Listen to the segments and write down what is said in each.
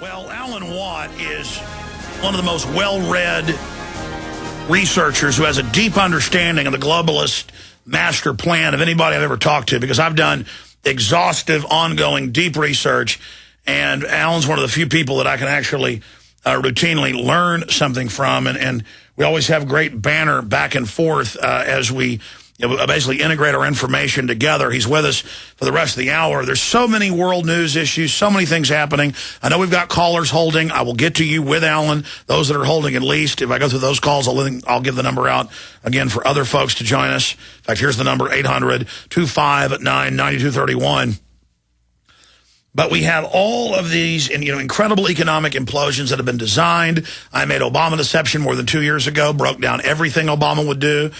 Well, Alan Watt is one of the most well-read researchers who has a deep understanding of the globalist master plan of anybody I've ever talked to, because I've done exhaustive, ongoing, deep research, and Alan's one of the few people that I can actually routinely learn something from, and we always have great banter back and forth as we basically integrate our information together. He's with us for the rest of the hour. There's so many world news issues, so many things happening. I know we've got callers holding. I will get to you with Alan, those that are holding at least. If I go through those calls, I'll give the number out again for other folks to join us. In fact, here's the number, 800-259-9231. But we have all of these incredible economic implosions that have been designed. I made Obama deception more than 2 years ago, broke down everything Obama would do.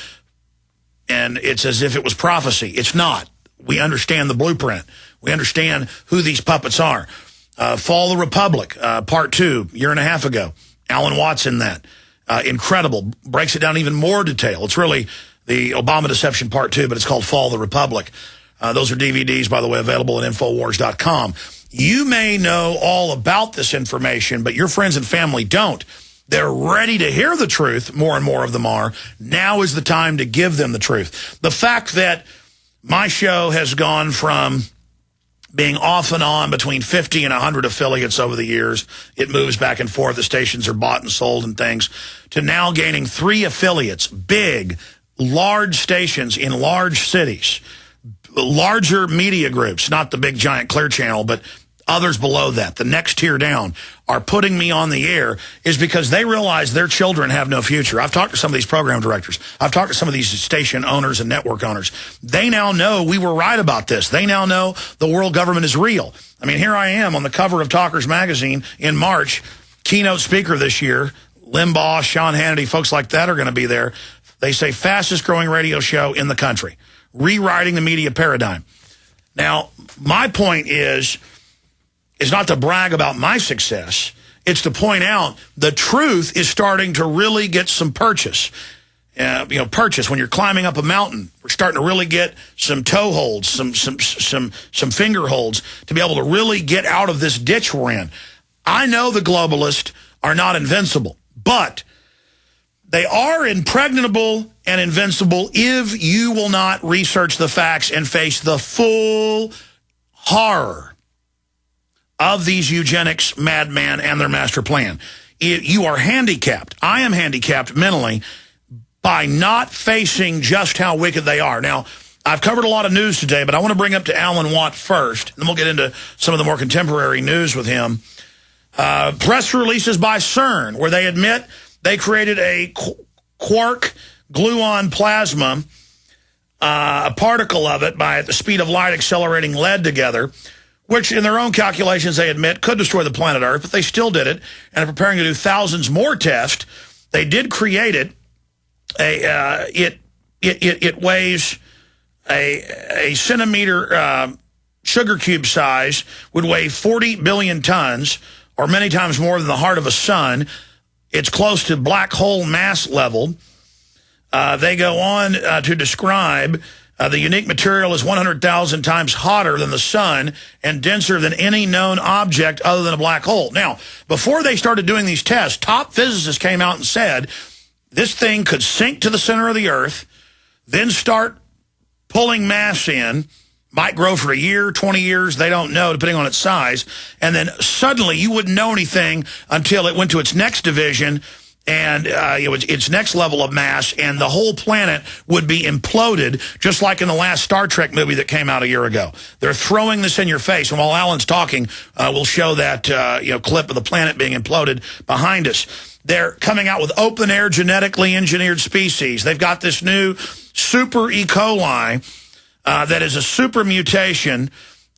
And it's as if it was prophecy. It's not. We understand the blueprint. We understand who these puppets are. Fall of the Republic, part 2, year and a half ago. Alan Watts in that. Incredible. Breaks it down even more detail. It's really the Obama Deception part 2, but it's called Fall of the Republic. Those are DVDs, by the way, available at Infowars.com. You may know all about this information, but your friends and family don't. They're ready to hear the truth. More and more of them are. Now is the time to give them the truth. The fact that my show has gone from being off and on between 50 and 100 affiliates over the years, it moves back and forth, the stations are bought and sold and things, to now gaining 3 affiliates, big, large stations in large cities, larger media groups, not the big giant Clear Channel, but others below that, the next tier down, are putting me on the air, is because they realize their children have no future. I've talked to some of these program directors. I've talked to some of these station owners and network owners. They now know we were right about this. They now know the world government is real. I mean, here I am on the cover of Talkers Magazine in March, keynote speaker this year. Limbaugh, Sean Hannity, folks like that are going to be there. They say fastest growing radio show in the country, rewriting the media paradigm. Now, my point is not to brag about my success. It's to point out the truth is starting to really get some purchase. Purchase when you're climbing up a mountain. We're starting to really get some toe holds, some finger holds to be able to really get out of this ditch we're in. I know the globalists are not invincible, but they are impregnable and invincible if you will not research the facts and face the full horror of these eugenics madmen and their master plan. You are handicapped. I am handicapped mentally by not facing just how wicked they are. Now, I've covered a lot of news today, but I want to bring up to Alan Watt first, and then we'll get into some of the more contemporary news with him. Press releases by CERN, where they admit they created a quark gluon plasma, a particle of it by at the speed of light accelerating lead together, which in their own calculations they admit could destroy the planet Earth, but they still did it and are preparing to do thousands more tests. They did create it. It weighs a centimeter sugar cube size, would weigh 40 billion tons, or many times more than the heart of a sun. It's close to black hole mass level. They go on to describe the unique material is 100,000 times hotter than the sun and denser than any known object other than a black hole. Now, before they started doing these tests, top physicists came out and said this thing could sink to the center of the Earth, then start pulling mass in, might grow for a year, 20 years, they don't know, depending on its size, and then suddenly you wouldn't know anything until it went to its next division, and it was its next level of mass, and the whole planet would be imploded, just like in the last Star Trek movie that came out a year ago. They're throwing this in your face, and while Alan's talking, we'll show that clip of the planet being imploded behind us. They're coming out with open-air genetically engineered species. They've got this new super E. coli that is a super mutation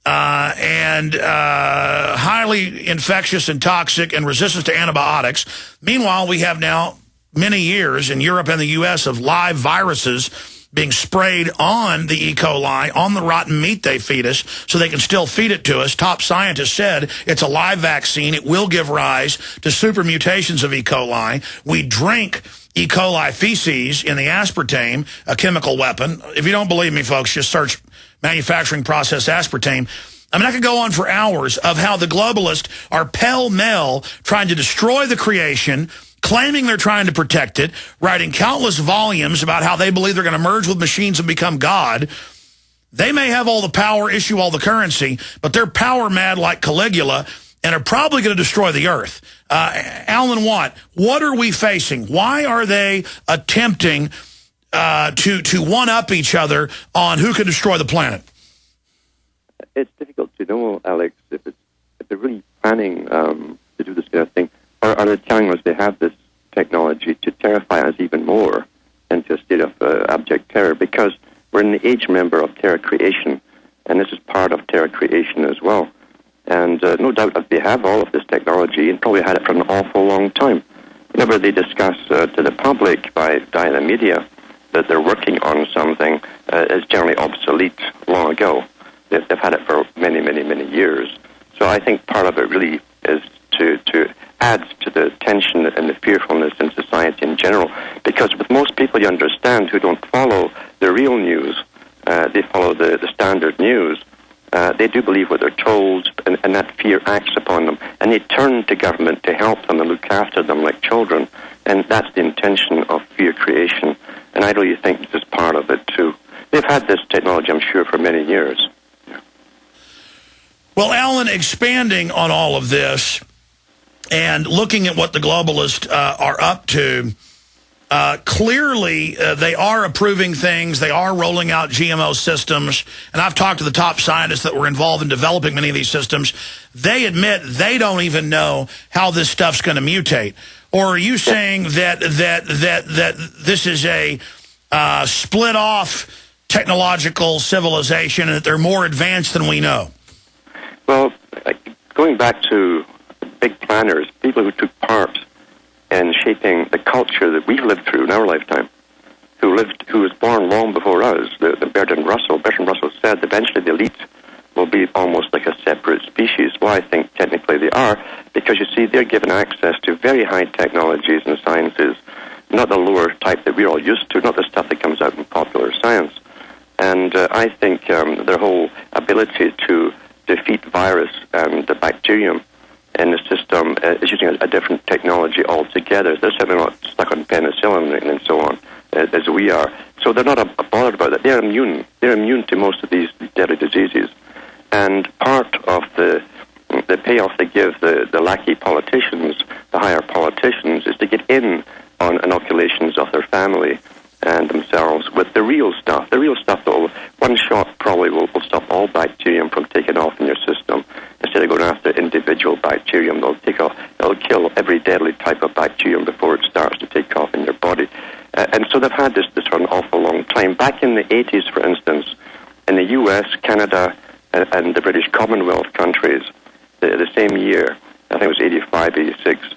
and highly infectious and toxic and resistant to antibiotics. Meanwhile, we have now many years in Europe and the U.S. of live viruses being sprayed on the E. coli, on the rotten meat they feed us, so they can still feed it to us. Top scientists said it's a live vaccine. It will give rise to super mutations of E. coli. We drink E. coli feces in the aspartame, a chemical weapon. If you don't believe me, folks, just search manufacturing process aspartame. I mean, I could go on for hours of how the globalists are pell-mell trying to destroy the creation, claiming they're trying to protect it, writing countless volumes about how they believe they're going to merge with machines and become God. They may have all the power, issue all the currency, but they're power-mad like Caligula and are probably going to destroy the earth. Alan Watt, what are we facing? Why are they attempting to one-up each other on who can destroy the planet? It's difficult to know, Alex, if they're really planning to do this kind of thing, or are they telling us they have this technology to terrify us even more into a state of abject terror? Because we're in the age, remember, of terror creation, and this is part of terror creation as well. And no doubt that they have all of this technology and probably had it for an awful long time. Whenever they discuss to the public by the media that they're working on something, is generally obsolete long ago. They've had it for many, many, many years. So I think part of it really is to add to the tension and the fearfulness in society in general. Because with most people, you understand, who don't follow the real news, they follow the standard news, they do believe what they're told, and that fear acts upon them. And they turn to government to help them and look after them like children. And that's the intention of fear creation. And I really think this is part of it, too. They've had this technology, I'm sure, for many years. Well, Alan, expanding on all of this and looking at what the globalists are up to, clearly they are approving things. They are rolling out GMO systems. And I've talked to the top scientists that were involved in developing many of these systems. They admit they don't even know how this stuff's going to mutate. Or are you saying that this is a split-off technological civilization and that they're more advanced than we know? Well, going back to big planners, people who took part in shaping the culture that we've lived through in our lifetime, who was born long before us, Bertrand Russell said eventually the elite will be almost like a separate species. Well, I think technically they are, because you see, they're given access to very high technologies and sciences, not the lower type that we're all used to, not the stuff that comes out in popular science. And I think their whole ability to defeat virus and the bacterium in the system is using a different technology altogether. They're certainly not stuck on penicillin and so on as we are. So they're not bothered about it. They're immune. They're immune to most of these deadly diseases. And part of the payoff they give the lackey politicians, the higher politicians, is to get in on inoculations of their family and themselves with the real stuff that will, one shot probably will stop all bacterium from taking off in your system. Instead of going after individual bacterium, they'll kill every deadly type of bacterium before it starts to take off in your body. And so they've had this for an awful long time. Back in the 80s, for instance, in the US, Canada, and the British Commonwealth countries, the same year, I think it was 85, 86,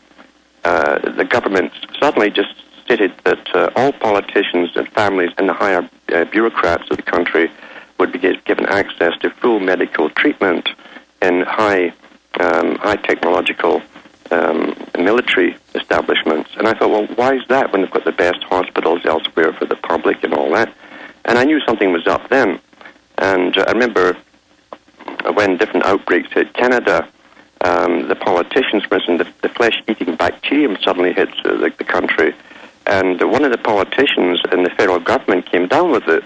the government suddenly just stated that all politicians and families and the higher bureaucrats of the country would be given access to full medical treatment in high technological military establishments. And I thought, well, why is that when they've got the best hospitals elsewhere for the public and all that? And I knew something was up then. And I remember when different outbreaks hit Canada, the politicians, for instance, the flesh-eating bacterium suddenly hits the country. And one of the politicians in the federal government came down with it.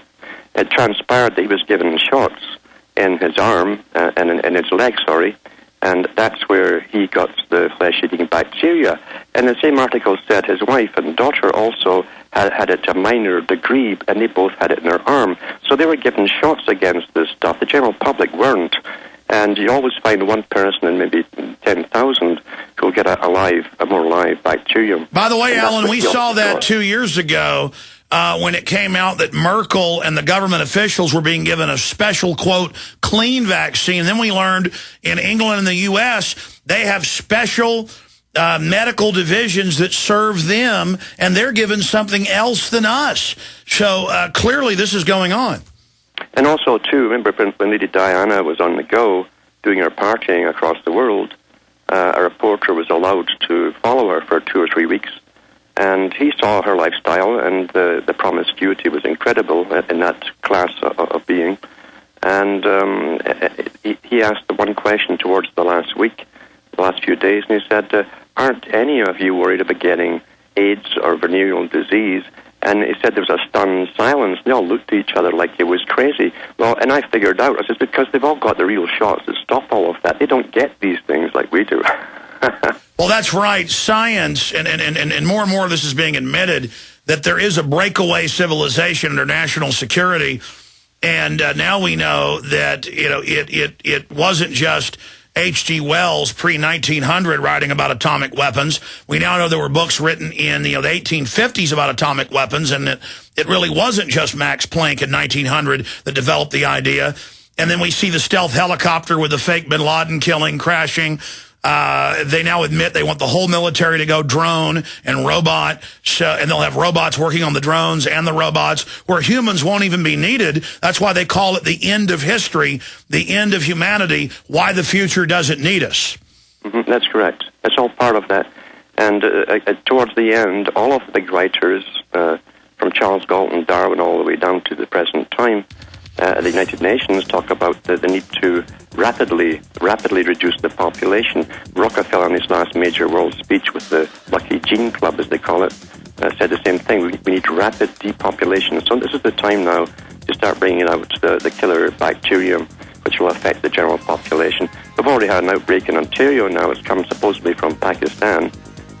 It transpired that he was given shots in his arm, and in his leg, and that's where he got the flesh-eating bacteria. And the same article said his wife and daughter also had it to a minor degree, and they both had it in their arm. So they were given shots against this stuff. The general public weren't. And you always find one person in maybe 10,000 who'll get a more live bacterium. By the way, Alan, we saw that 2 years ago when it came out that Merkel and the government officials were being given a special, quote, clean vaccine. Then we learned in England and the U.S. they have special medical divisions that serve them, and they're given something else than us. So clearly this is going on. And also, too, remember when Lady Diana was on the go doing her partying across the world, a reporter was allowed to follow her for 2 or 3 weeks, and he saw her lifestyle, and the promiscuity was incredible in that class of being. And he asked the one question towards the last week, the last few days, and he said, aren't any of you worried about getting AIDS or venereal disease? And he said there was a stunned silence. They all looked at each other like he was crazy. Well, and I figured out, I said, because they've all got the real shots that stop all of that. They don't get these things like we do. Well, that's right. Science, and more of this is being admitted, that there is a breakaway civilization under national security. And now we know that, it wasn't just H.G. Wells pre-1900 writing about atomic weapons. We now know there were books written in the 1850s about atomic weapons, and that it really wasn't just Max Planck in 1900 that developed the idea. And then we see the stealth helicopter with the fake bin Laden killing, crashing. They now admit they want the whole military to go drone and robot, and they'll have robots working on the drones and the robots where humans won't even be needed. That's why they call it the end of history, the end of humanity, why the future doesn't need us. Mm-hmm, that's correct. That's all part of that. And towards the end, all of the big writers, from Charles Galton, Darwin, all the way down to the present time, the United Nations talk about the need to rapidly reduce the population. Rockefeller, in his last major world speech with the Lucky Gene Club, as they call it, said the same thing. We need rapid depopulation. So this is the time now to start bringing out the killer bacterium, which will affect the general population. We've already had an outbreak in Ontario now. It's come supposedly from Pakistan.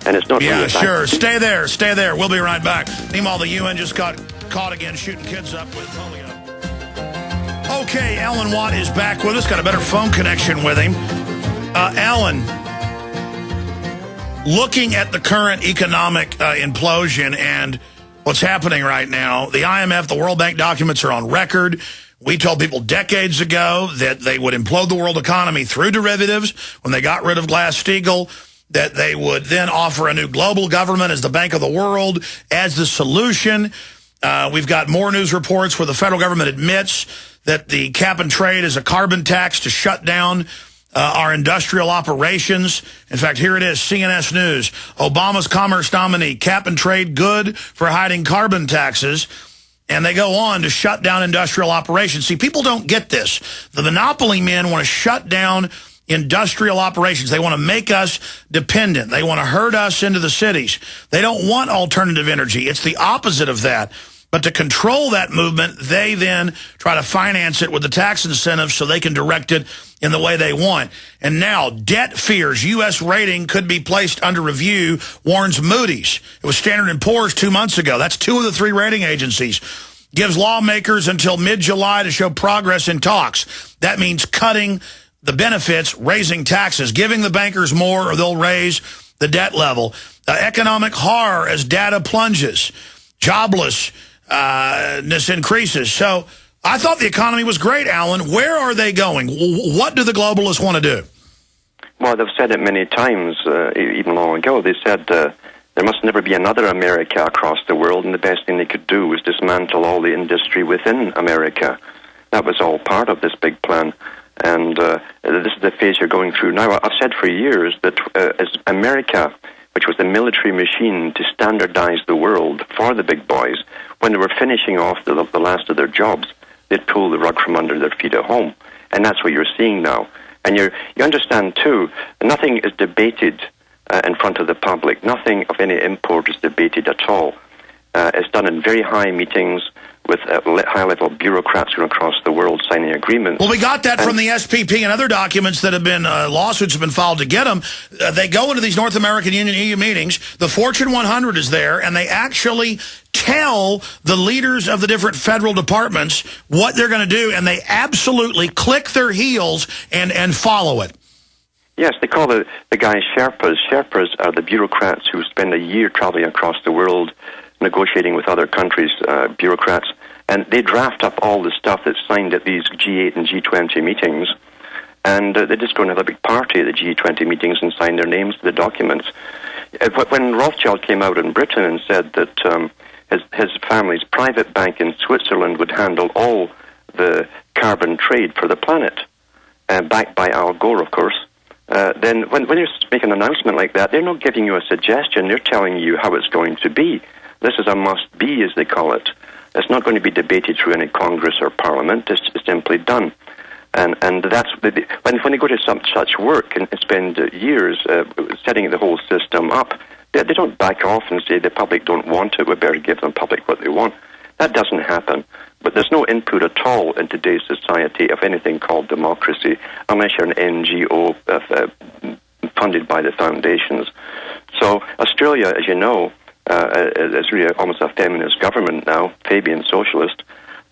And it's not Yeah, really sure. Stay there. We'll be right back. Meanwhile, the UN just got caught again shooting kids up with polio. Okay, Alan Watt is back with us. Got a better phone connection with him. Alan, looking at the current economic implosion and what's happening right now, the IMF, the World Bank documents are on record. We told people decades ago that they would implode the world economy through derivatives when they got rid of Glass-Steagall, that they would then offer a new global government as the Bank of the World as the solution. We've got more news reports where the federal government admits that the cap and trade is a carbon tax to shut down our industrial operations. In fact, here it is, CNS News. Obama's commerce nominee, cap and trade good for hiding carbon taxes. And they go on to shut down industrial operations. See, people don't get this. The monopoly men want to shut down industrial operations. They want to make us dependent. They want to herd us into the cities. They don't want alternative energy. It's the opposite of that. But to control that movement, they then try to finance it with the tax incentives so they can direct it in the way they want. And now, debt fears U.S. rating could be placed under review, warns Moody's. It was Standard & Poor's 2 months ago. That's 2 of the 3 rating agencies. Gives lawmakers until mid-July to show progress in talks. That means cutting the benefits, raising taxes, giving the bankers more or they'll raise the debt level. Economic horror as data plunges. Joblessness increases. So I thought the economy was great, Alan. Where are they going? What do the globalists want to do? Well, they've said it many times, even long ago. They said there must never be another America across the world, and the best thing they could do was dismantle all the industry within America. That was all part of this big plan. And this is the phase you're going through now. I've said for years that as America, which was the military machine to standardize the world for the big boys, when they were finishing off the last of their jobs, they'd pull the rug from under their feet at home. And that's what you're seeing now. And you understand, too, nothing is debated in front of the public. Nothing of any import is debated at all. It's done in very high meetings with high-level bureaucrats going across the world signing agreements. Well, we got that from the SPP and other documents that have been, lawsuits have been filed to get them. They go into these North American Union EU meetings. The Fortune 100 is there, and they actually tell the leaders of the different federal departments what they're going to do, and they absolutely click their heels and follow it. Yes, they call the guys Sherpas. Sherpas are the bureaucrats who spend a year traveling across the world negotiating with other countries' bureaucrats, and they draft up all the stuff that's signed at these G8 and G20 meetings, and they just go and have a big party at the G20 meetings and sign their names to the documents. When Rothschild came out in Britain and said that his family's private bank in Switzerland would handle all the carbon trade for the planet, backed by Al Gore, of course, then when you make an announcement like that, they're not giving you a suggestion, they're telling you how it's going to be. This is a must-be, as they call it. It's not going to be debated through any Congress or Parliament. It's simply done. And that's when they go to such work and spend years setting the whole system up, they don't back off and say the public don't want it, we better give them public what they want. That doesn't happen. But there's no input at all in today's society of anything called democracy, unless you're an NGO funded by the foundations. So Australia, as you know, is really almost a feminist government now, Fabian socialist,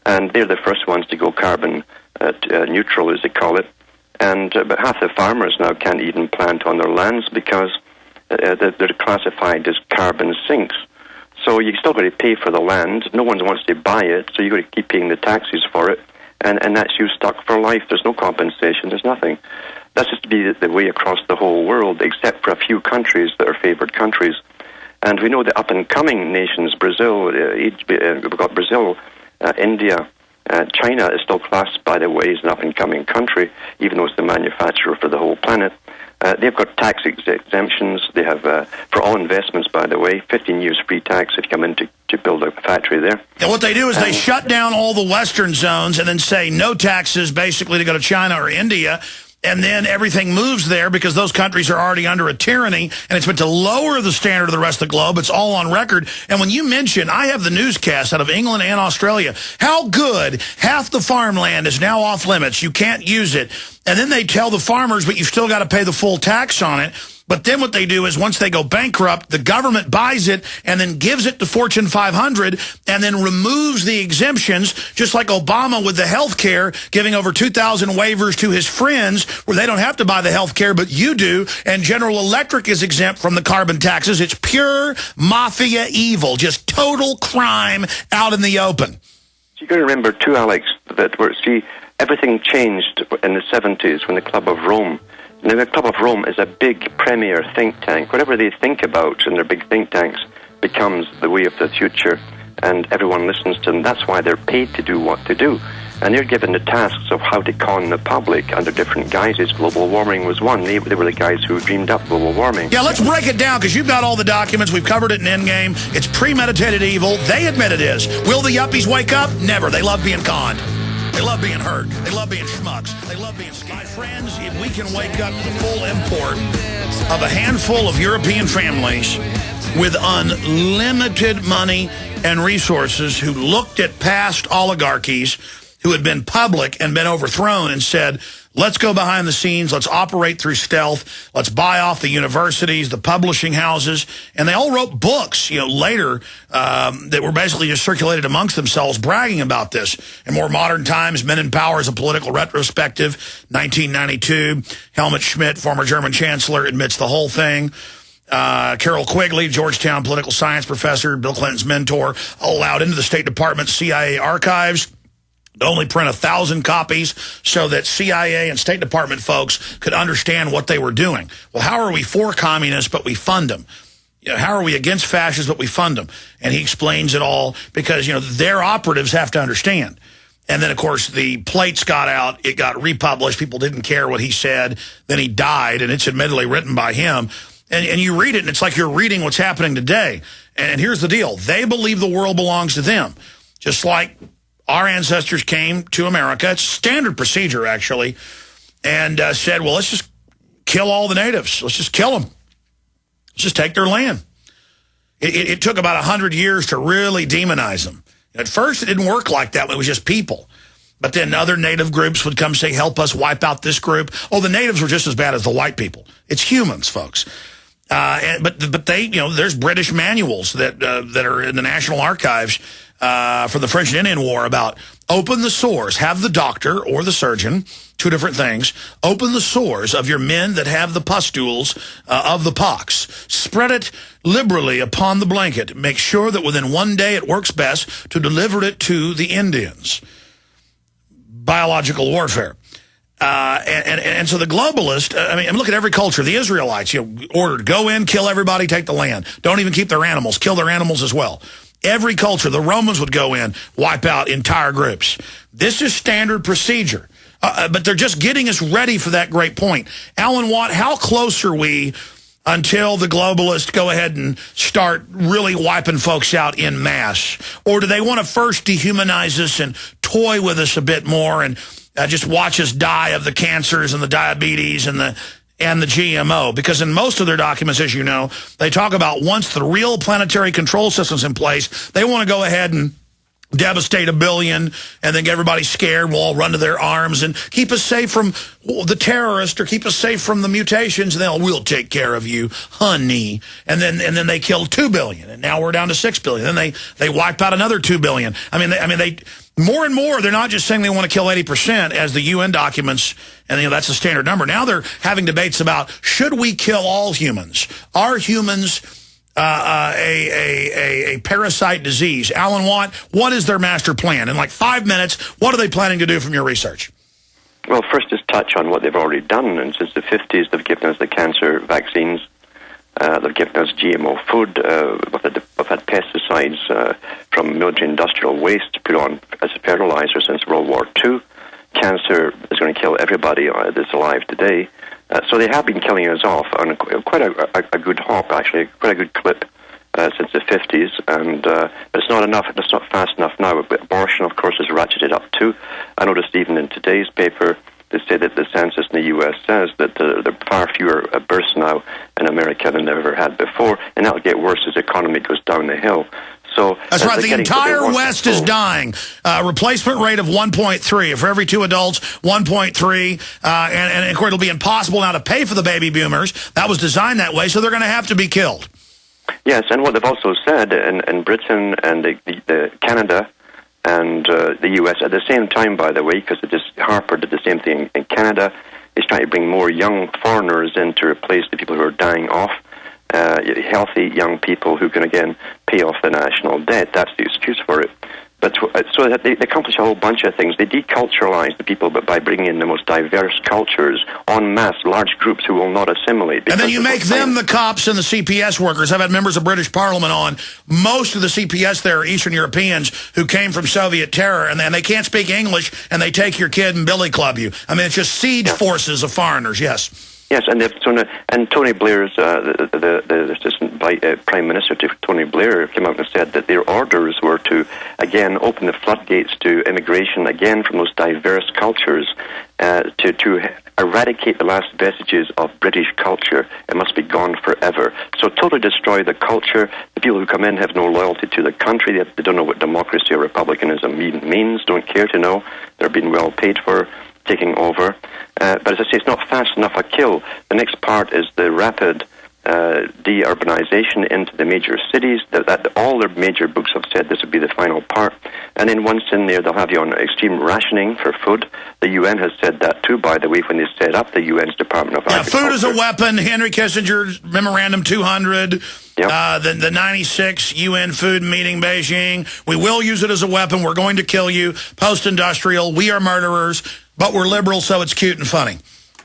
and they're the first ones to go carbon neutral, as they call it. And but half the farmers now can't even plant on their lands because they're classified as carbon sinks. So you still got to pay for the land. No one wants to buy it, so you've got to keep paying the taxes for it. And that's you stuck for life. There's no compensation. There's nothing. That's just to be the way across the whole world, except for a few countries that are favoured countries. And we know the up-and-coming nations, Brazil, we've got Brazil, India, China is still classed, by the way, as an up-and-coming country, even though it's the manufacturer for the whole planet. They've got tax exemptions. They have, for all investments, by the way, 15 years free tax if you come in to build a factory there. And what they do is they shut down all the Western zones and then say no taxes basically to go to China or India. And then everything moves there because those countries are already under a tyranny, and it's meant to lower the standard of the rest of the globe. It's all on record. And when you mention, I have the newscast out of England and Australia, how good half the farmland is now off limits. You can't use it. And then they tell the farmers, but you've still got to pay the full tax on it. But then what they do is once they go bankrupt, the government buys it and then gives it to Fortune 500 and then removes the exemptions, just like Obama with the health care, giving over 2,000 waivers to his friends where they don't have to buy the health care, but you do. And General Electric is exempt from the carbon taxes. It's pure mafia evil, just total crime out in the open. You've got to remember, too, Alex, that everything changed in the 70s when the Club of Rome. Now, the Club of Rome is a big premier think tank. Whatever they think about in their big think tanks becomes the way of the future, and everyone listens to them. That's why they're paid to do what they do. And they're given the tasks of how to con the public under different guises. Global warming was one. They were the guys who dreamed up global warming. Yeah, let's break it down, because you've got all the documents. We've covered it in Endgame. It's premeditated evil. They admit it is. Will the yuppies wake up? Never. They love being conned. They love being hurt. They love being schmucks. They love being scared. My friends, if we can wake up to the full import of a handful of European families with unlimited money and resources who looked at past oligarchies who had been public and been overthrown and said, let's go behind the scenes, let's operate through stealth, let's buy off the universities, the publishing houses, and they all wrote books, later that were basically just circulated amongst themselves bragging about this. In more modern times, Men in Power is a political retrospective, 1992. Helmut Schmidt, former German chancellor, admits the whole thing. Carol Quigley, Georgetown political science professor, Bill Clinton's mentor, allowed into the State Department CIA archives to only print 1,000 copies so that CIA and State Department folks could understand what they were doing. Well, how are we for communists, but we fund them? How are we against fascists, but we fund them? And he explains it all because, their operatives have to understand. And then, of course, the plates got out. It got republished. People didn't care what he said. Then he died, and it's admittedly written by him. And you read it, and it's like you're reading what's happening today. And here's the deal. They believe the world belongs to them, just like our ancestors came to America. It's standard procedure, actually, and said, well, let's just kill all the natives. Let's just kill them. Let's just take their land. It took about 100 years to really demonize them. At first, it didn't work like that. It was just people. But then other native groups would come say, help us wipe out this group. Oh, the natives were just as bad as the white people. It's humans, folks. But they, there's British manuals that are in the National Archives for the French and Indian War about open the sores, have the doctor or the surgeon, two different things, open the sores of your men that have the pustules of the pox. Spread it liberally upon the blanket. Make sure that within 1 day it works best to deliver it to the Indians. Biological warfare. And so the globalist, look at every culture. The Israelites, ordered, go in, kill everybody, take the land. Don't even keep their animals. Kill their animals as well. Every culture, the Romans would go in, wipe out entire groups. This is standard procedure. But they're just getting us ready for that great point. Alan Watt, how close are we until the globalists go ahead and start really wiping folks out en masse? Or do they want to first dehumanize us and toy with us a bit more and just watch us die of the cancers and the diabetes and the GMO? Because in most of their documents, as you know, they talk about once the real planetary control system's in place, they want to go ahead and devastate 1 billion and then get everybody scared. We'll all run to their arms and keep us safe from the terrorists or keep us safe from the mutations. And we'll take care of you, honey. And then they killed 2 billion. And now we're down to 6 billion. Then they wiped out another 2 billion. I mean, they more and more, they're not just saying they want to kill 80% as the UN documents, and that's the standard number. Now they're having debates about, should we kill all humans? Are humans a parasite disease? Alan Watt, what is their master plan? In like 5 minutes, what are they planning to do from your research? Well, first just touch on what they've already done. And since the 50s, they've given us the cancer vaccines. They've given us GMO food. We've had pesticides from military-industrial waste put on as a fertilizer since World War II. Cancer is going to kill everybody that's alive today. So they have been killing us off on quite a good hop, actually, quite a good clip since the 50s. But it's not enough. It's not fast enough now. But abortion, of course, is ratcheted up too. I noticed even in today's paper, they say that the census in the U.S. says that there are far fewer births now in America than there ever had before, and that'll get worse as the economy goes down the hill. So that's right. The entire West is dying. Replacement rate of 1.3. For every 2 adults, 1.3. And of course, it'll be impossible now to pay for the baby boomers. That was designed that way, so they're going to have to be killed. Yes, and what they've also said in Britain and the Canada and the U.S. at the same time, by the way, because Harper did the same thing in Canada, is trying to bring more young foreigners in to replace the people who are dying off. Healthy young people who can again pay off the national debt. That's the excuse for it. But so that they accomplish a whole bunch of things. They deculturalize the people, but by bringing in the most diverse cultures en masse, large groups who will not assimilate. And then you make them the cops and the CPS workers. I've had members of British Parliament on. Most of the CPS there are Eastern Europeans who came from Soviet terror, and they can't speak English, and they take your kid and billy club you. I mean, it's just siege forces of foreigners, yes. Yes, and Tony Blair's, the assistant prime minister to Tony Blair, came out and said that their orders were to, again, open the floodgates to immigration, again, from those diverse cultures, to eradicate the last vestiges of British culture. It must be gone forever. So totally destroy the culture. The people who come in have no loyalty to the country. They don't know what democracy or republicanism even means, don't care to know. They're being well paid for taking over. But as I say, it's not fast enough a kill. The next part is the rapid de-urbanization into the major cities. That all their major books have said this would be the final part. And then once in there, they'll have you on extreme rationing for food. The UN has said that too, by the way, when they set up the UN's Department of Agriculture. Food is a weapon. Henry Kissinger's Memorandum 200. Yep. The 96 UN food meeting, Beijing. We will use it as a weapon. We're going to kill you. Post-industrial. We are murderers. But we're liberal, so it's cute and funny.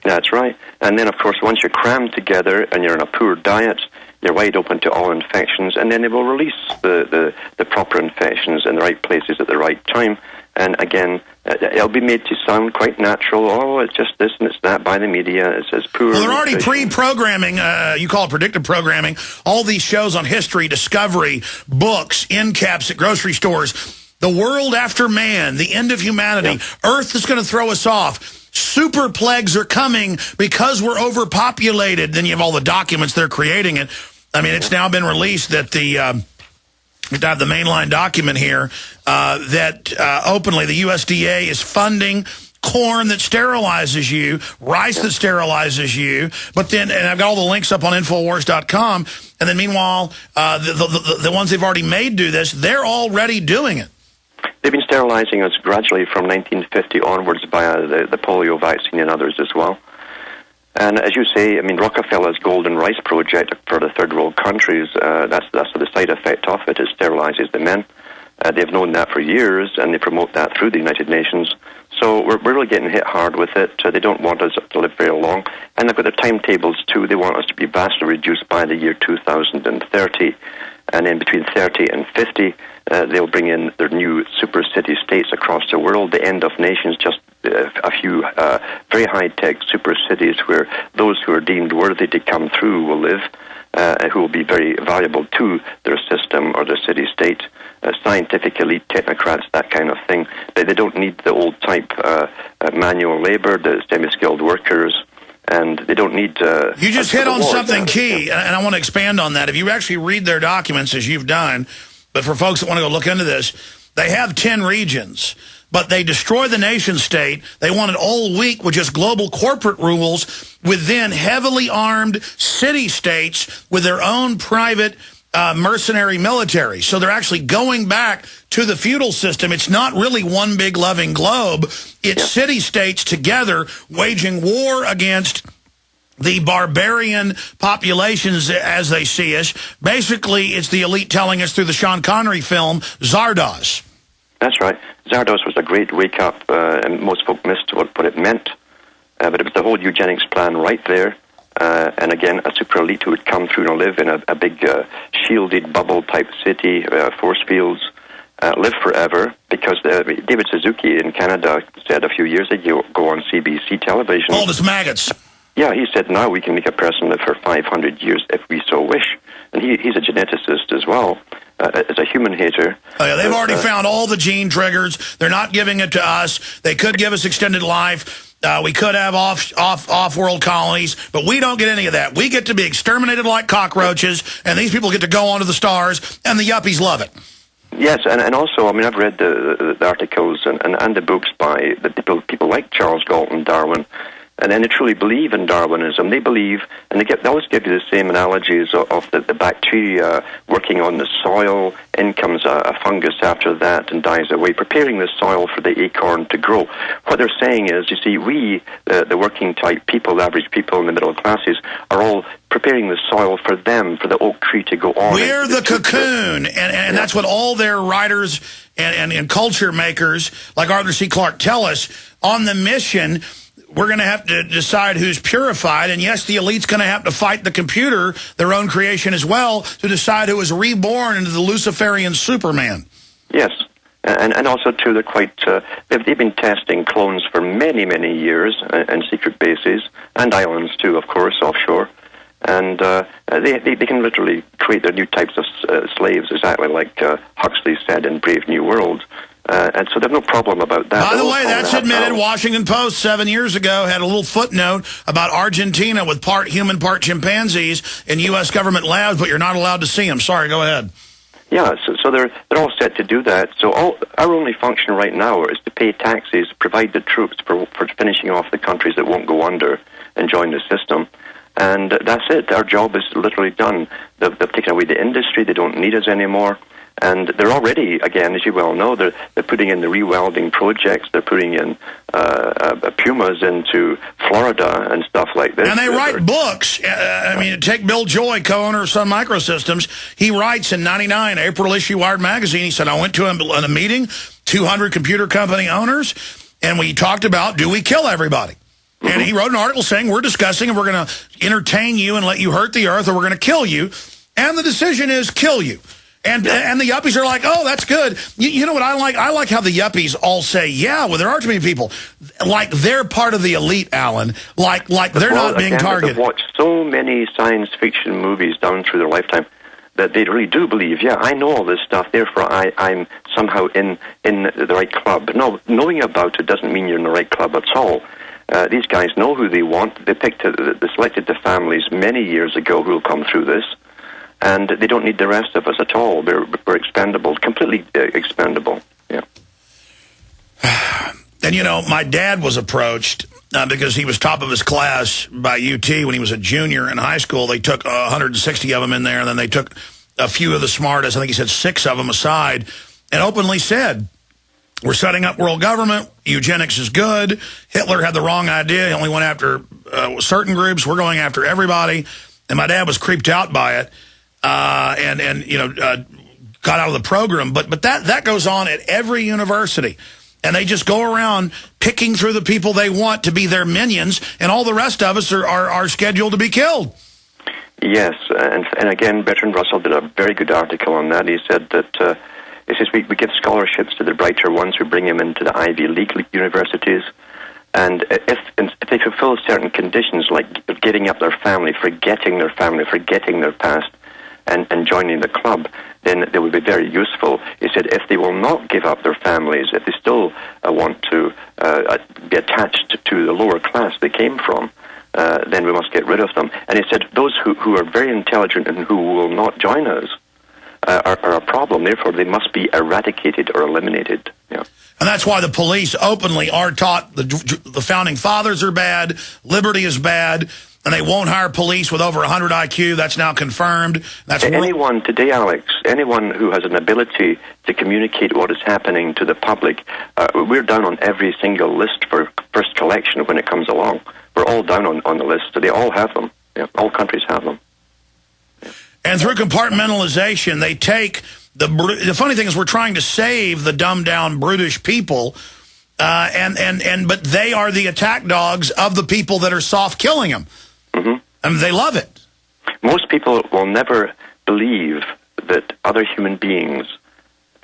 That's right. And then, of course, once you're crammed together and you're on a poor diet, you're wide open to all infections, and then they will release the proper infections in the right places at the right time. And again, it'll be made to sound quite natural. Oh, it's just this and it's that by the media. It says poor. Well, they're already pre-programming, you call it predictive programming, all these shows on history, discovery, books, end caps at grocery stores. The world after man, the end of humanity. Earth is going to throw us off. Super plagues are coming because we're overpopulated. Then you have all the documents they're creating it. I mean, it's now been released that I have the mainline document here that openly the USDA is funding corn that sterilizes you, rice that sterilizes you, but then, and I've got all the links up on Infowars.com, and then meanwhile, the ones they've already made do this, they're already doing it. They've been sterilizing us gradually from 1950 onwards via the polio vaccine and others as well. And as you say, I mean, Rockefeller's Golden Rice Project for the third world countries, that's the side effect of it. It sterilizes the men. They've known that for years, and they promote that through the United Nations. So we're really getting hit hard with it. They don't want us to live very long. And they've got their timetables, too. They want us to be vastly reduced by the year 2030. And then between 30 and 50, they'll bring in their new super city states across the world, the end of nations, just a few very high-tech super cities where those who are deemed worthy to come through will live, who will be very valuable to their system or their city-state. Scientific elite, technocrats, that kind of thing. They don't need the old-type manual labor, the semi-skilled workers, and they don't need... you just hit on something key, and I want to expand on that. If you actually read their documents, as you've done, but for folks that want to go look into this, they have 10 regions, but they destroy the nation state. They want it all weak with just global corporate rules within heavily armed city-states with their own private mercenary military. So they're actually going back to the feudal system. It's not really one big loving globe. It's city-states together waging war against the barbarian populations as they see us. Basically, it's the elite telling us through the Sean Connery film, Zardoz. That's right. Zardoz was a great wake-up, and most folk missed what it meant. But it was the whole eugenics plan right there. And again, a super elite who would come through and live in a big shielded bubble-type city, force fields, live forever. Because David Suzuki in Canada said a few years ago on CBC television... All this maggots. Yeah, he said now we can make a person live for 500 years if we so wish. And he's a geneticist as well. As a human hater. Oh, yeah, they've already found all the gene triggers. They're not giving it to us. They could give us extended life. We could have off-world colonies, but we don't get any of that. We get to be exterminated like cockroaches, and these people get to go onto the stars, and the yuppies love it. Yes, and also, I mean, I've read the articles and the books by the people like Charles Galton, Darwin, and then they truly believe in Darwinism. They believe, and they always give you the same analogies of the bacteria working on the soil. In comes a fungus after that and dies away, preparing the soil for the acorn to grow. What they're saying is, you see, we, the working type people, the average people in the middle classes, are all preparing the soil for them, for the oak tree to go on. We're the cocoon, and that's what all their writers and culture makers, like Arthur C. Clarke, tell us. On the mission, we're going to have to decide who's purified, and yes, the elite's going to have to fight the computer, their own creation as well, to decide who is reborn into the Luciferian Superman. Yes, and also, too, they're quite... they've been testing clones for many, many years in secret bases, and islands, too, of course, offshore. And they can literally create their new types of slaves, exactly like Huxley said in Brave New World. And so there's no problem about that. By the way, that's admitted. Washington Post 7 years ago had a little footnote about Argentina with part human, part chimpanzees in U.S. government labs, but you're not allowed to see them. Sorry, go ahead. Yeah, so they're all set to do that. So our only function right now is to pay taxes, provide the troops for finishing off the countries that won't go under and join the system. And that's it. Our job is literally done. They've taken away the industry. They don't need us anymore. And they're already, again, as you well know, they're putting in the rewelding projects. They're putting in Pumas into Florida and stuff like this. And they write books. I mean, take Bill Joy, co-owner of Sun Microsystems. He writes in '99, April issue Wired magazine. He said, I went to a meeting, 200 computer company owners, and we talked about, do we kill everybody? And he wrote an article saying, we're discussing and we're going to entertain you and let you hurt the earth, or we're going to kill you. And the decision is kill you. And the yuppies are like, oh, that's good. You know what I like? I like how the yuppies all say, yeah, well, there are too many people. Like they're part of the elite, Alan. Like they're not being targeted. They've watched so many science fiction movies down through their lifetime that they really do believe, yeah, I know all this stuff, therefore I'm somehow in the right club. No, knowing about it doesn't mean you're in the right club at all. These guys know who they want. They selected the families many years ago who will come through this. And they don't need the rest of us at all. We're expendable, completely expendable. Yeah. And, you know, my dad was approached because he was top of his class by UT when he was a junior in high school. They took 160 of them in there, and then they took a few of the smartest, I think he said 6 of them aside, and openly said, we're setting up world government. Eugenics is good. Hitler had the wrong idea. He only went after certain groups. We're going after everybody. And my dad was creeped out by it. And you know, got out of the program. But that goes on at every university. And they just go around picking through the people they want to be their minions, and all the rest of us are scheduled to be killed. Yes, and again, Bertrand Russell did a very good article on that. He said that It says we give scholarships to the brighter ones who bring them into the Ivy League universities. And if they fulfill certain conditions, like giving up their family, forgetting their past, and joining the club, then they would be very useful. He said if they will not give up their families, if they still want to be attached to the lower class they came from, then we must get rid of them. And he said those who are very intelligent and who will not join us are a problem. Therefore, they must be eradicated or eliminated. Yeah. And that's why the police openly are taught the Founding Fathers are bad, liberty is bad, and they won't hire police with over 100 IQ. That's now confirmed. That's anyone today, Alex, anyone who has an ability to communicate what is happening to the public, we're down on every single list for first collection when it comes along. We're all down on the list. So they all have them. Yeah, all countries have them. Yeah. And through compartmentalization, they take... The funny thing is we're trying to save the dumbed-down, brutish people, but they are the attack dogs of the people that are soft-killing them. Mm-hmm. And they love it. Most people will never believe that other human beings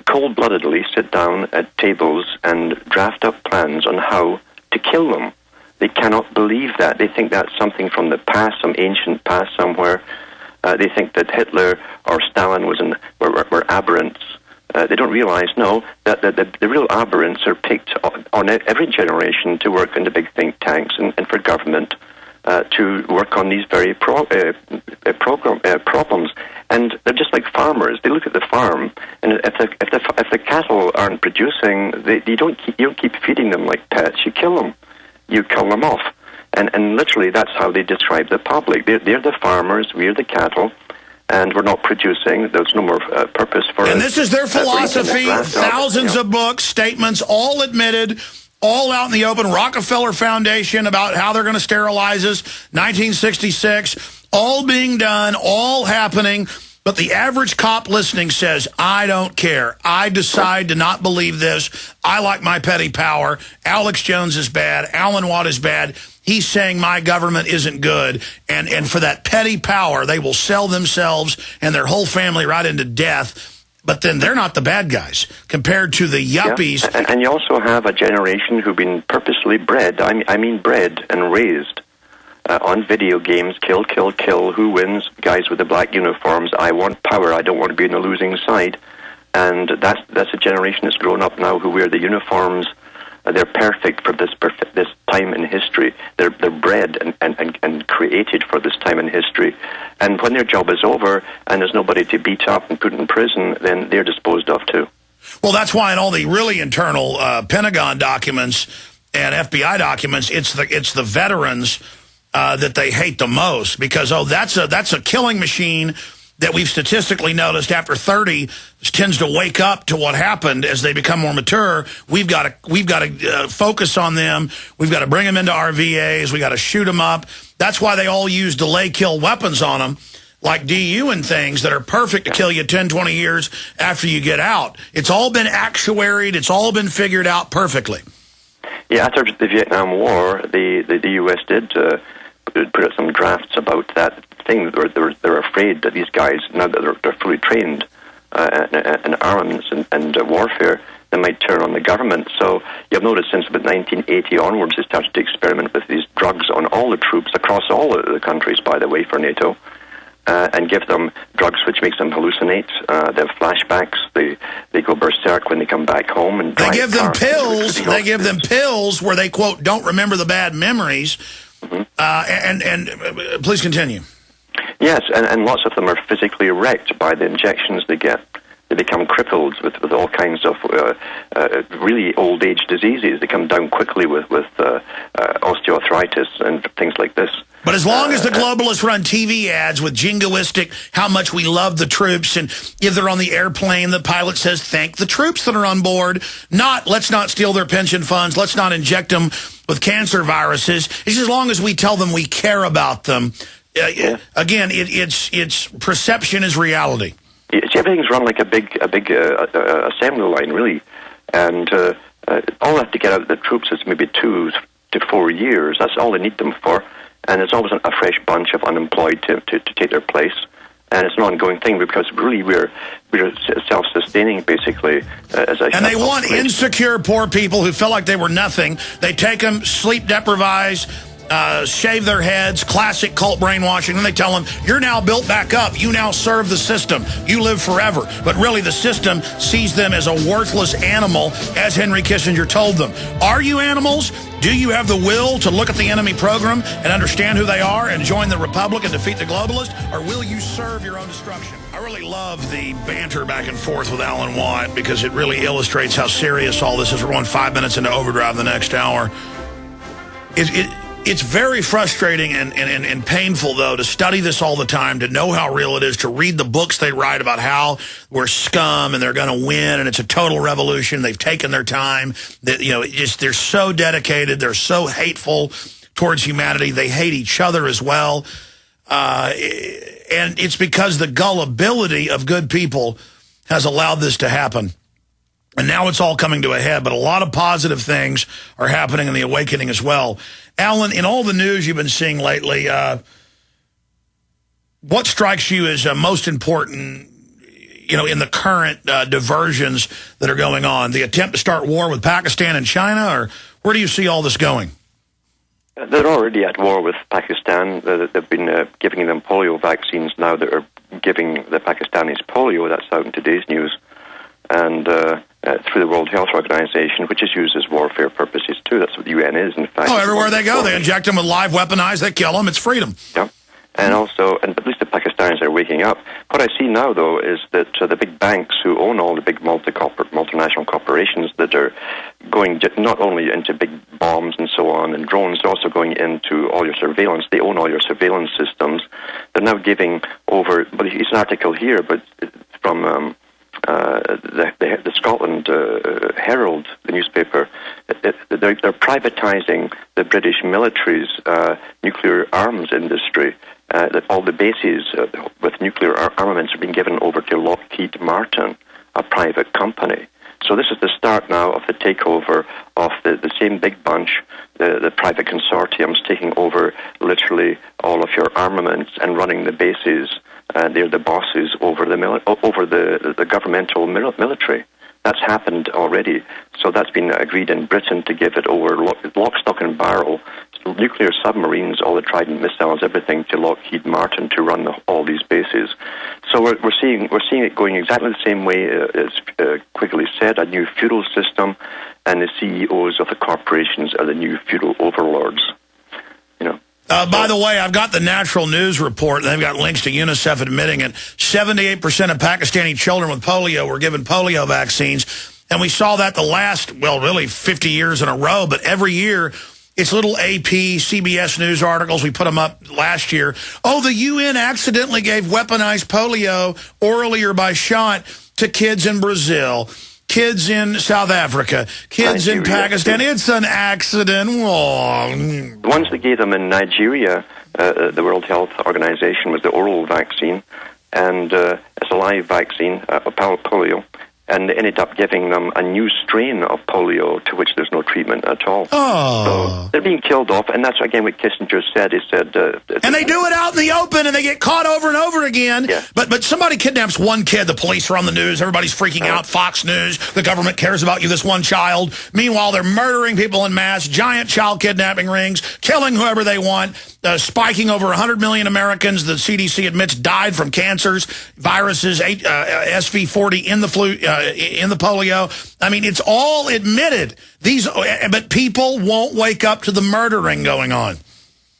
cold-bloodedly sit down at tables and draft up plans on how to kill them. They cannot believe that. They think that's something from the past, some ancient past somewhere. They think that Hitler or Stalin were aberrants. They don't realize, no, that the real aberrants are picked on every generation to work in the big think tanks and for government to work on these very problems. And they're just like farmers. They look at the farm, and if the cattle aren't producing, you don't keep feeding them like pets. You kill them. You kill them off. And literally, that's how they describe the public. They're the farmers, we're the cattle, and we're not producing. There's no more purpose for us. And this is their philosophy, thousands of books, statements, all admitted, all out in the open. Rockefeller Foundation about how they're going to sterilize us, 1966, all being done, all happening. But the average cop listening says, I don't care. I decide to not believe this. I like my petty power. Alex Jones is bad. Alan Watt is bad. He's saying my government isn't good. And for that petty power, they will sell themselves and their whole family right into death. But then they're not the bad guys compared to the yuppies. Yeah. And you also have a generation who've been purposely bred, I mean bred and raised on video games, kill, kill, kill, who wins, guys with the black uniforms, I want power, I don't want to be on the losing side. And that's a generation that's grown up now who wear the uniforms. They're perfect for this time in history. They're bred and created for this time in history. And when their job is over and there's nobody to beat up and put in prison, then they're disposed of too. Well, that's why in all the really internal Pentagon documents and FBI documents, it's the veterans that they hate the most because, that's a killing machine that we've statistically noticed after 30 tends to wake up to what happened as they become more mature. We've got to focus on them. We've got to bring them into our VAs. We've got to shoot them up. That's why they all use delay kill weapons on them, like DU and things that are perfect to kill you 10, 20 years after you get out. It's all been actuaried. It's all been figured out perfectly. Yeah, after the Vietnam War, the U.S. did put out some drafts about that thing. They're afraid that these guys, now that they're fully trained in arms and warfare, they might turn on the government. So you've noticed since about 1980 onwards, they started to experiment with these drugs on all the troops across all the countries, by the way, for NATO, and give them drugs which makes them hallucinate. They have flashbacks. They go berserk when they come back home. And they give them pills. They give them pills where they, quote, don't remember the bad memories. Mm-hmm. And please continue. Yes, and lots of them are physically wrecked by the injections they get. They become crippled with all kinds of really old age diseases. They come down quickly with osteoarthritis and things like this. But as long as the globalists run TV ads with jingoistic how much we love the troops, and if they're on the airplane, the pilot says, thank the troops that are on board, not let's not steal their pension funds, let's not inject them with cancer viruses. It's as long as we tell them we care about them. Again, it's perception is reality. Everything's run like a big assembly line, really, and all they have to get out of the troops is maybe 2 to 4 years. That's all they need them for, and there's always a fresh bunch of unemployed to take their place. And it's an ongoing thing because really we're self-sustaining, basically. And they want insecure poor people who felt like they were nothing. They take them, sleep deprive, shave their heads, classic cult brainwashing. Then they tell them, you're now built back up. You now serve the system. You live forever. But really the system sees them as a worthless animal, as Henry Kissinger told them. Are you animals? Do you have the will to look at the enemy program and understand who they are and join the Republic and defeat the globalist? Or will you serve your own destruction? I really love the banter back and forth with Alan Watt because it really illustrates how serious all this is. We're going 5 minutes into overdrive the next hour. It's very frustrating and painful, though, to study this all the time, to know how real it is, to read the books they write about how we're scum and they're going to win and it's a total revolution. They've taken their time. That, you know, they're so dedicated. They're so hateful towards humanity. They hate each other as well. And it's because the gullibility of good people has allowed this to happen. And now it's all coming to a head, but a lot of positive things are happening in the awakening as well. Alan, in all the news you've been seeing lately, what strikes you as most important, you know, in the current diversions that are going on? The attempt to start war with Pakistan and China, or where do you see all this going? They're already at war with Pakistan. They've been giving them polio vaccines now that are giving the Pakistanis polio. That's out in today's news. And through the World Health Organization, which is used as warfare purposes too. That's what the UN is, in fact. Oh, everywhere they go, they inject them with live weaponized, they kill them, it's freedom. Yeah. And also, and at least the Pakistanis are waking up. What I see now, though, is that the big banks who own all the big multinational corporations that are going not only into big bombs and so on and drones, they're also going into all your surveillance. They own all your surveillance systems. They're now giving over, but it's an article here, but from the Scotland Herald, the newspaper, they're privatizing the British military's nuclear arms industry. That all the bases with nuclear armaments are being given over to Lockheed Martin, a private company. So this is the start now of the takeover of the same big bunch, the private consortiums taking over literally all of your armaments and running the bases. They're the bosses over the governmental military. That's happened already. So that's been agreed in Britain to give it over lock, stock, and barrel. Nuclear submarines, all the Trident missiles, everything to Lockheed Martin to run all these bases. So we're seeing it going exactly the same way as Quigley said, a new feudal system, and the CEOs of the corporations are the new feudal overlords. You know. By the way, I've got the Natural News report, and they've got links to UNICEF admitting it. 78% of Pakistani children with polio were given polio vaccines, and we saw that the last, well, really 50 years in a row, but every year it's little AP, CBS News articles. We put them up last year. Oh, the UN accidentally gave weaponized polio orally or by shot to kids in Brazil, kids in South Africa, kids in Pakistan. It's an accident. Oh. The ones that gave them in Nigeria, the World Health Organization, was the oral vaccine, and it's a live vaccine, polio. And they ended up giving them a new strain of polio to which there's no treatment at all. Oh. So they're being killed off, and that's, again, what Kissinger said. He said... and they do it out in the open, and they get caught over and over again. Yeah. But somebody kidnaps one kid, the police are on the news, everybody's freaking out, Fox News, the government cares about you, this one child. Meanwhile, they're murdering people en masse, giant child kidnapping rings, killing whoever they want, spiking over 100 million Americans, the CDC admits, died from cancers, viruses, SV40 in the flu... in the polio. I mean, it's all admitted. But people won't wake up to the murdering going on.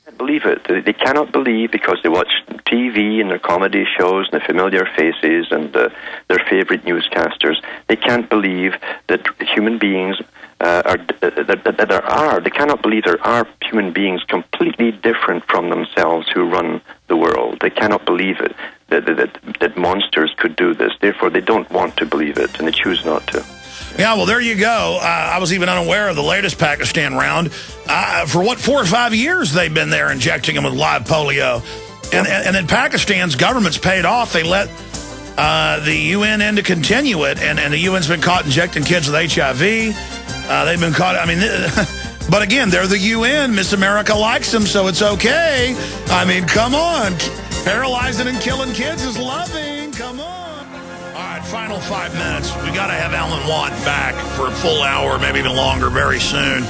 I believe it. They cannot believe because they watch TV and their comedy shows and the familiar faces and their favorite newscasters. They can't believe that human beings they cannot believe there are human beings completely different from themselves who run the world. They cannot believe it. That monsters could do this. Therefore, they don't want to believe it, and they choose not to. Yeah, well, there you go. I was even unaware of the latest Pakistan round. For 4 or 5 years they've been there injecting them with live polio. And then Pakistan's government's paid off. They let the UN in to continue it, and the UN's been caught injecting kids with HIV. They've been caught, I mean... But again, they're the UN. Miss America likes them, so it's okay. I mean, come on. Paralyzing and killing kids is loving. Come on. All right, final 5 minutes. We got to have Alan Watt back for a full hour, maybe even longer, very soon.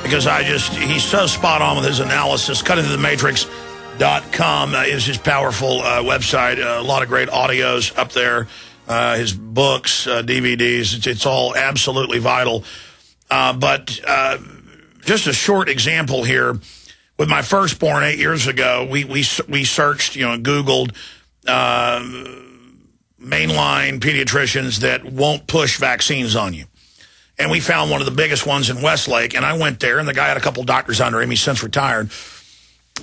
Because he's so spot on with his analysis. CuttingThroughTheMatrix.com is his powerful website. A lot of great audios up there. His books, DVDs, it's all absolutely vital. But just a short example here. With my firstborn 8 years ago, we searched, Googled mainline pediatricians that won't push vaccines on you. And we found one of the biggest ones in Westlake, and I went there, and the guy had a couple doctors under him. He's since retired.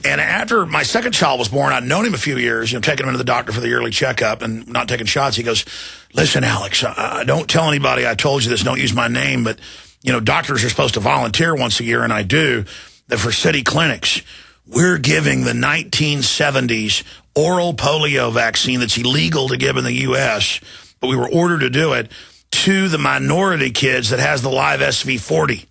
And after my second child was born, I'd known him a few years, taking him to the doctor for the yearly checkup and not taking shots. He goes, listen, Alex, don't tell anybody I told you this. Don't use my name, but, doctors are supposed to volunteer once a year, and I do. That for city clinics, we're giving the 1970s oral polio vaccine that's illegal to give in the U.S., but we were ordered to do it, to the minority kids that has the live SV40.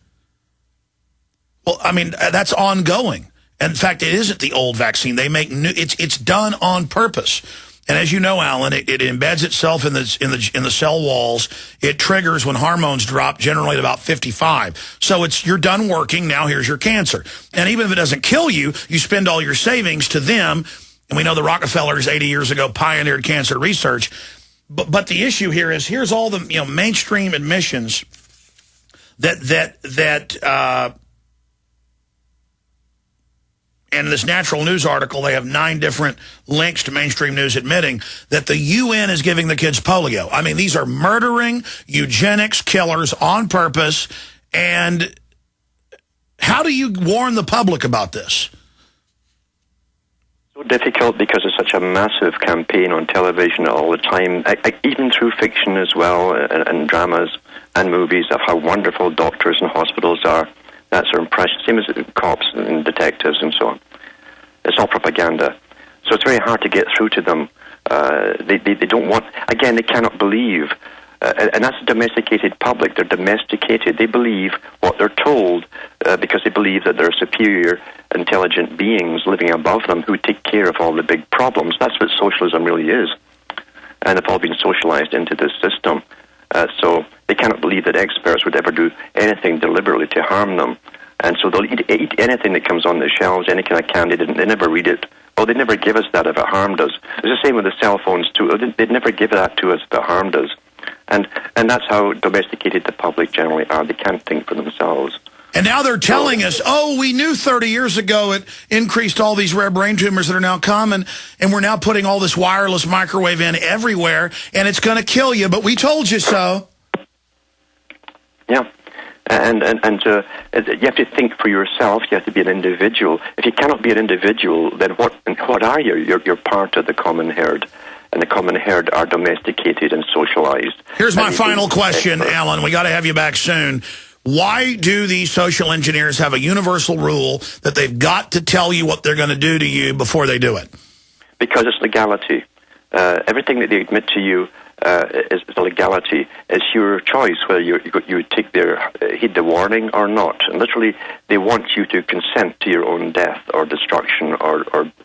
Well, I mean, that's ongoing. And in fact, it isn't the old vaccine. They make new. It's done on purpose. And as you know, Alan, it embeds itself in the cell walls. It triggers when hormones drop, generally at about 55. So you're done working. Now here's your cancer. And even if it doesn't kill you, you spend all your savings to them. And we know the Rockefellers 80 years ago pioneered cancer research. But the issue here is, here's all the mainstream admissions that and in this Natural News article, they have 9 different links to mainstream news admitting that the UN is giving the kids polio. I mean, these are murdering eugenics killers on purpose. And how do you warn the public about this? So difficult because it's such a massive campaign on television all the time, even through fiction as well, and dramas and movies of how wonderful doctors and hospitals are. That's their impression, same as cops and detectives and so on. It's all propaganda. So it's very hard to get through to them. They don't want, again, they cannot believe. And that's a domesticated public. They're domesticated. They believe what they're told because they believe that there are superior, intelligent beings living above them who take care of all the big problems. That's what socialism really is. And they've all been socialized into this system. So they cannot believe that experts would ever do anything deliberately to harm them. And so they'll eat anything that comes on the shelves, any kind of candy. They never read it. Oh, they'd never give us that if it harmed us. It's the same with the cell phones, too. They'd never give that to us if it harmed us. And that's how domesticated the public generally are. They can't think for themselves. And now they're telling us, oh, we knew 30 years ago it increased all these rare brain tumors that are now common, and we're now putting all this wireless microwave in everywhere, and it's going to kill you, but we told you so. Yeah. And you have to think for yourself. You have to be an individual. If you cannot be an individual, then what are you? You're part of the common herd. And the common herd are domesticated and socialized. Here's my final question, Alan. We got to have you back soon. Why do these social engineers have a universal rule that they've got to tell you what they're going to do to you before they do it? Because it's legality. Everything that they admit to you is a legality. It's your choice whether you take heed the warning or not. And literally, they want you to consent to your own death or destruction or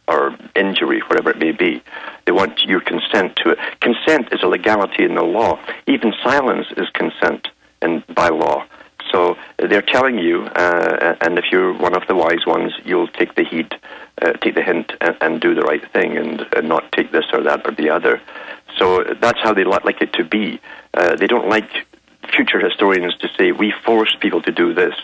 injury, whatever it may be. They want your consent to it. Consent is a legality in the law. Even silence is consent by law. So they're telling you, and if you're one of the wise ones, you'll take the heed, take the hint, and do the right thing, and not take this or that or the other. So that's how they like it to be. They don't like future historians to say, we forced people to do this.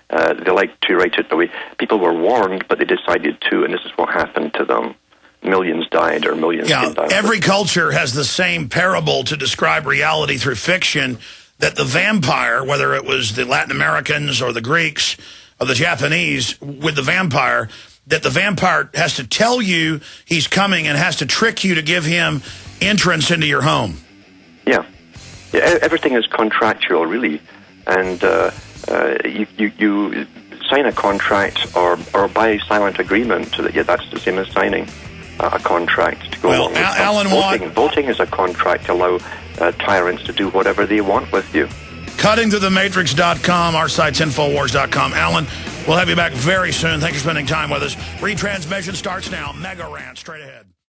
They like to write it the way people were warned, but they decided to, and this is what happened to them. Millions died, or millions didn't die. Every culture has the same parable to describe reality through fiction, that the vampire, whether it was the Latin Americans or the Greeks or the Japanese, with the vampire, that the vampire has to tell you he's coming and has to trick you to give him entrance into your home. Yeah, everything is contractual, really. And you sign a contract or by silent agreement. That's the same as signing a contract to go along with Alan voting. Watt. Voting is a contract to allow tyrants to do whatever they want with you. CuttingThroughTheMatrix.com. Our site's Infowars.com. Alan, we'll have you back very soon. Thanks for spending time with us. Retransmission starts now. Mega Rant straight ahead.